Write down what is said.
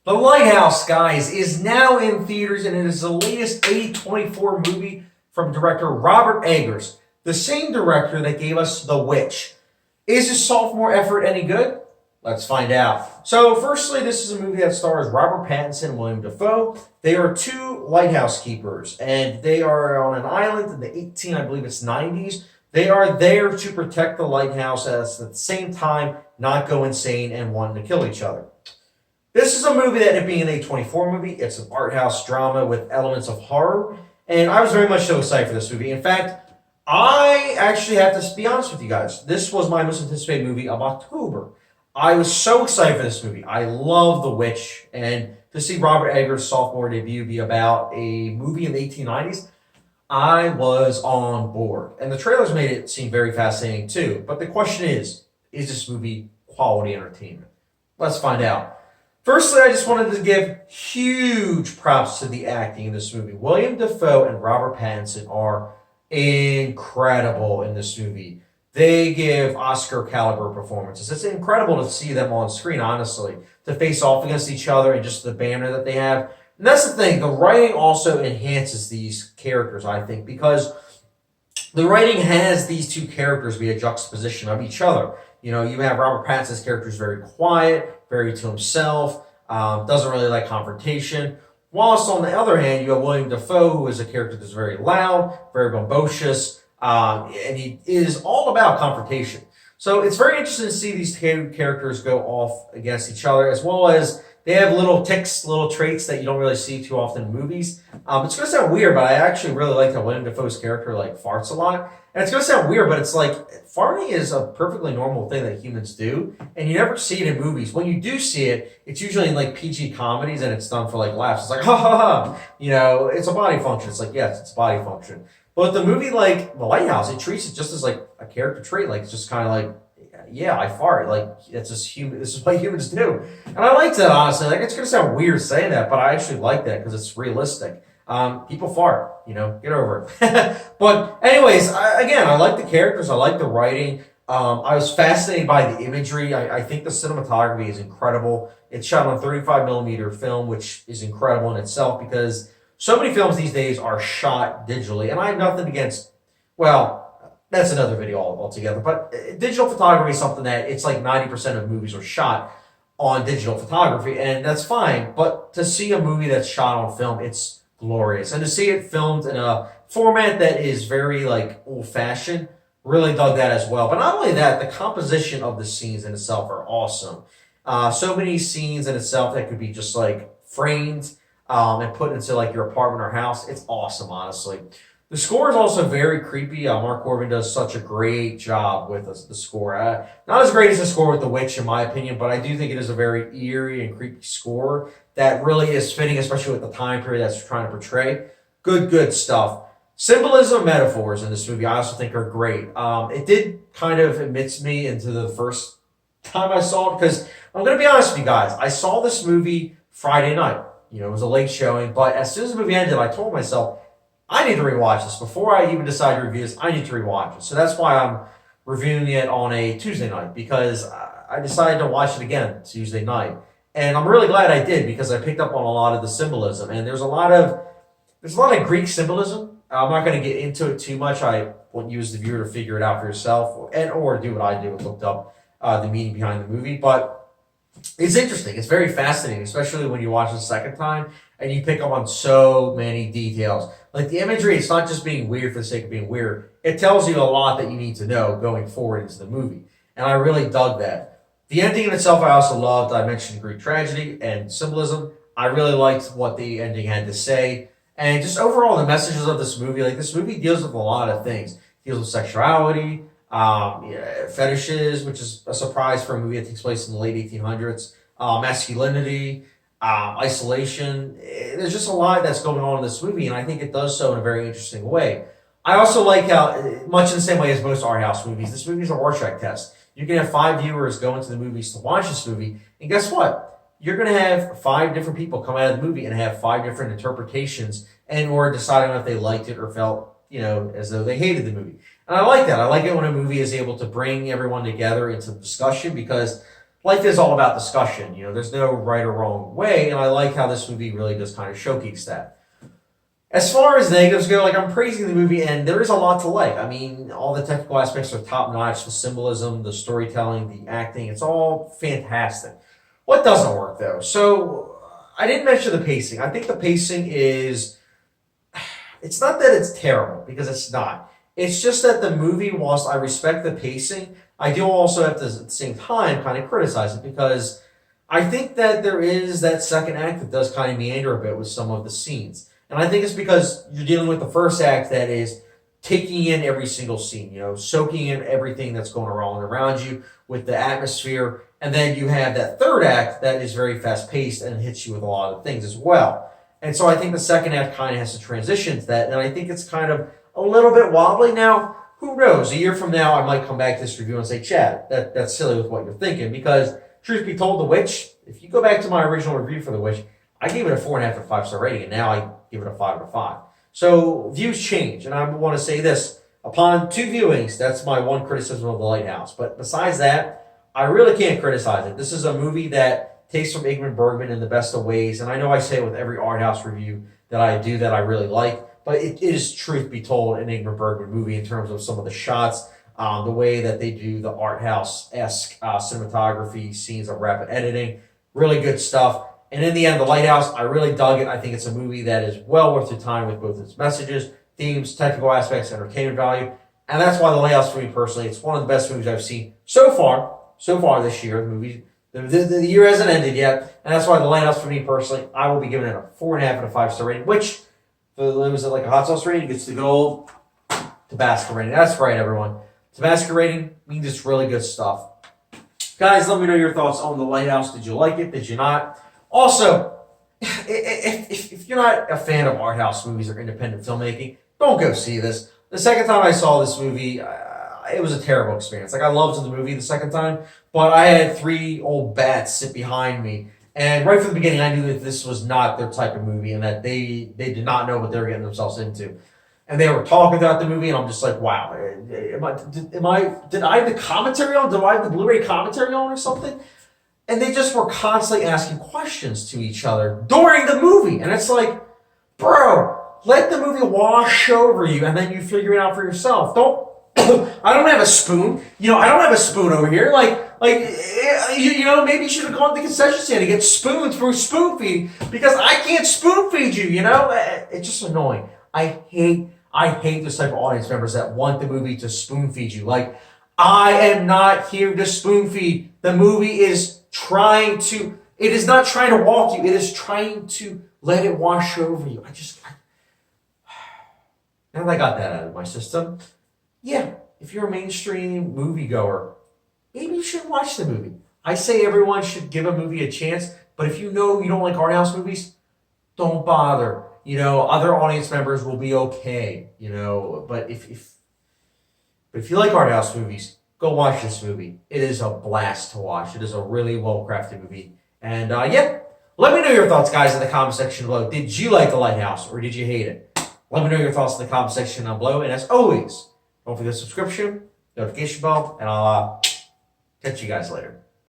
The Lighthouse, guys, is now in theaters, and it is the latest A24 movie from director Robert Eggers, the same director that gave us The Witch. Is his sophomore effort any good? Let's find out. So, firstly, this is a movie that stars Robert Pattinson and William Dafoe. They are two lighthouse keepers, and they are on an island in the I believe it's 90s. They are there to protect the lighthouse at the same time not go insane and wanting to kill each other. This is a movie that, it being an A24 movie, it's an art house drama with elements of horror, and I was very much so excited for this movie. In fact, I actually have to be honest with you guys. This was my most anticipated movie of October. I was so excited for this movie. I love The Witch, and to see Robert Eggers' sophomore debut be about a movie in the 1890s, I was on board. And the trailers made it seem very fascinating too. But the question is this movie quality entertainment? Let's find out. Firstly, I just wanted to give huge props to the acting in this movie. William Dafoe and Robert Pattinson are incredible in this movie. They give Oscar caliber performances. It's incredible to see them on screen, honestly, to face off against each other and just the banter that they have. And that's the thing, the writing also enhances these characters, I think, because the writing has these two characters be a juxtaposition of each other. You know, you have Robert Pattinson's character is very quiet, very to himself, doesn't really like confrontation. Whilst on the other hand, you have William Dafoe, who is a character that's very loud, very bombocious, and he is all about confrontation. So it's very interesting to see these two characters go off against each other, as well as they have little tics, little traits that you don't really see too often in movies. It's going to sound weird, but I actually really like how William Dafoe's character farts a lot. And it's going to sound weird, but it's like farting is a perfectly normal thing that humans do, and you never see it in movies. When you do see it, it's usually in PG comedies, and it's done for laughs. It's like, ha ha ha, it's a body function. It's like, yes, it's a body function. But the movie, The Lighthouse, it treats it just as a character trait. It's just kind of yeah, I fart. It's just human. This is what humans do, and I like that, honestly. It's gonna sound weird saying that, but I actually like that because it's realistic. People fart, get over it. But anyways, I like the characters. I like the writing. I was fascinated by the imagery. I think the cinematography is incredible. It's shot on 35 millimeter film, which is incredible in itself because so many films these days are shot digitally, and I have nothing against, that's another video altogether. But digital photography is something that it's 90% of movies are shot on digital photography, and that's fine. But to see a movie that's shot on film, it's glorious. And to see it filmed in a format that is very old-fashioned, really dug that as well. But not only that, the composition of the scenes in itself are awesome. So many scenes in itself that could be just framed and put into your apartment or house. It's awesome, honestly. The score is also very creepy. Mark Corbin does such a great job with the score. Not as great as the score with The Witch, in my opinion, but I do think it is a very eerie and creepy score that really is fitting, especially with the time period that's trying to portray. Good stuff. Symbolism metaphors in this movie I also think are great. It did kind of admits me into the first time I saw it, because I'm going to be honest with you guys. I saw this movie Friday night. It was a late showing, but as soon as the movie ended, I told myself, I need to rewatch this. Before I even decide to review this, I need to rewatch it. So that's why I'm reviewing it on a Tuesday night, because I decided to watch it again Tuesday night. And I'm really glad I did, because I picked up on a lot of the symbolism. And there's a lot of Greek symbolism. I'm not going to get into it too much. I want you as the viewer to figure it out for yourself, or do what I do and looked up the meaning behind the movie. But it's interesting. It's very fascinating, especially when you watch it the second time and you pick up on so many details. The imagery, it's not just being weird for the sake of being weird. It tells you a lot that you need to know going forward into the movie. And I really dug that. The ending in itself I also loved. I mentioned Greek tragedy and symbolism. I really liked what the ending had to say. And just overall, the messages of this movie, this movie deals with a lot of things. It deals with sexuality, fetishes, which is a surprise for a movie that takes place in the late 1800s, masculinity, isolation. There's just a lot that's going on in this movie, and I think it does so in a very interesting way. I also like how, much in the same way as most art house movies, this movie is a Rorschach test. You can have 5 viewers go into the movies to watch this movie, and guess what? You're going to have 5 different people come out of the movie and have 5 different interpretations, and or deciding if they liked it or felt, as though they hated the movie. And I like that. I like it when a movie is able to bring everyone together into the discussion, because life is all about discussion. There's no right or wrong way, and I like how this movie really does kind of showcase that. As far as negatives go, I'm praising the movie, and there is a lot to like. I mean, all the technical aspects are top notch. The symbolism, the storytelling, the acting, it's all fantastic. What doesn't work, though? So, I didn't mention the pacing. I think the pacing is. It's not that it's terrible, because it's not. It's just that the movie, whilst I respect the pacing, I do also have to, at the same time, kind of criticize it, because I think that there is that second act that does kind of meander a bit with some of the scenes. And I think it's because you're dealing with the first act that is taking in every single scene, soaking in everything that's going on around you with the atmosphere. And then you have that third act that is very fast paced and hits you with a lot of things as well. And so I think the second act kind of has to transition to that. And I think it's kind of a little bit wobbly. Now, who knows? A year from now, I might come back to this review and say, Chad, that's silly with what you're thinking. Because, truth be told, The Witch, if you go back to my original review for The Witch, I gave it a 4.5 out of 5 star rating, and now I give it a 5 out of 5. So views change, and I want to say this. Upon 2 viewings, that's my one criticism of The Lighthouse. But besides that, I really can't criticize it. This is a movie that takes from Ingmar Bergman in the best of ways, and I know I say it with every art house review that I do that I really like, but it is, truth be told, an Ingmar Bergman movie in terms of some of the shots, the way that they do the art house-esque cinematography, scenes of rapid editing, really good stuff. And in the end, The Lighthouse, I really dug it. I think it's a movie that is well worth your time with both its messages, themes, technical aspects, entertainment value. And that's why The Lighthouse, for me personally, it's one of the best movies I've seen so far this year. The year hasn't ended yet. And that's why The Lighthouse, for me personally, I will be giving it a 4.5 out of 5 star rating, which, for the limits of like a hot sauce rating, gets the good old Tabasco rating. That's right, everyone. Tabasco rating means it's really good stuff. Guys, let me know your thoughts on The Lighthouse. Did you like it? Did you not? Also, if you're not a fan of art house movies or independent filmmaking, don't go see this. The second time I saw this movie, it was a terrible experience. I loved the movie the second time, but I had 3 old bats sit behind me. And right from the beginning, I knew that this was not their type of movie and that they did not know what they were getting themselves into. And they were talking about the movie, and I'm just like, wow, did I have the commentary on? Do I have the Blu-ray commentary on or something? And they just were constantly asking questions to each other during the movie. And it's like, bro, let the movie wash over you and then you figure it out for yourself. I don't have a spoon. I don't have a spoon over here. Maybe you should have gone to the concession stand and get spoons for spoon feeding because I can't spoon feed you, It's just annoying. I hate this type of audience members that want the movie to spoon feed you. I am not here to spoon feed. The movie is it is not trying to walk you. It is trying to let it wash over you. Now that I got that out of my system, yeah, if you're a mainstream moviegoer, maybe you should watch the movie. I say everyone should give a movie a chance, but if you know you don't like art house movies, don't bother. Other audience members will be okay, but if you like art house movies, go watch this movie. It is a blast to watch. It is a really well-crafted movie. And, let me know your thoughts, guys, in the comment section below. Did you like The Lighthouse, or did you hate it? Let me know your thoughts in the comment section down below. And as always, don't forget the subscription, notification bell, and I'll catch you guys later.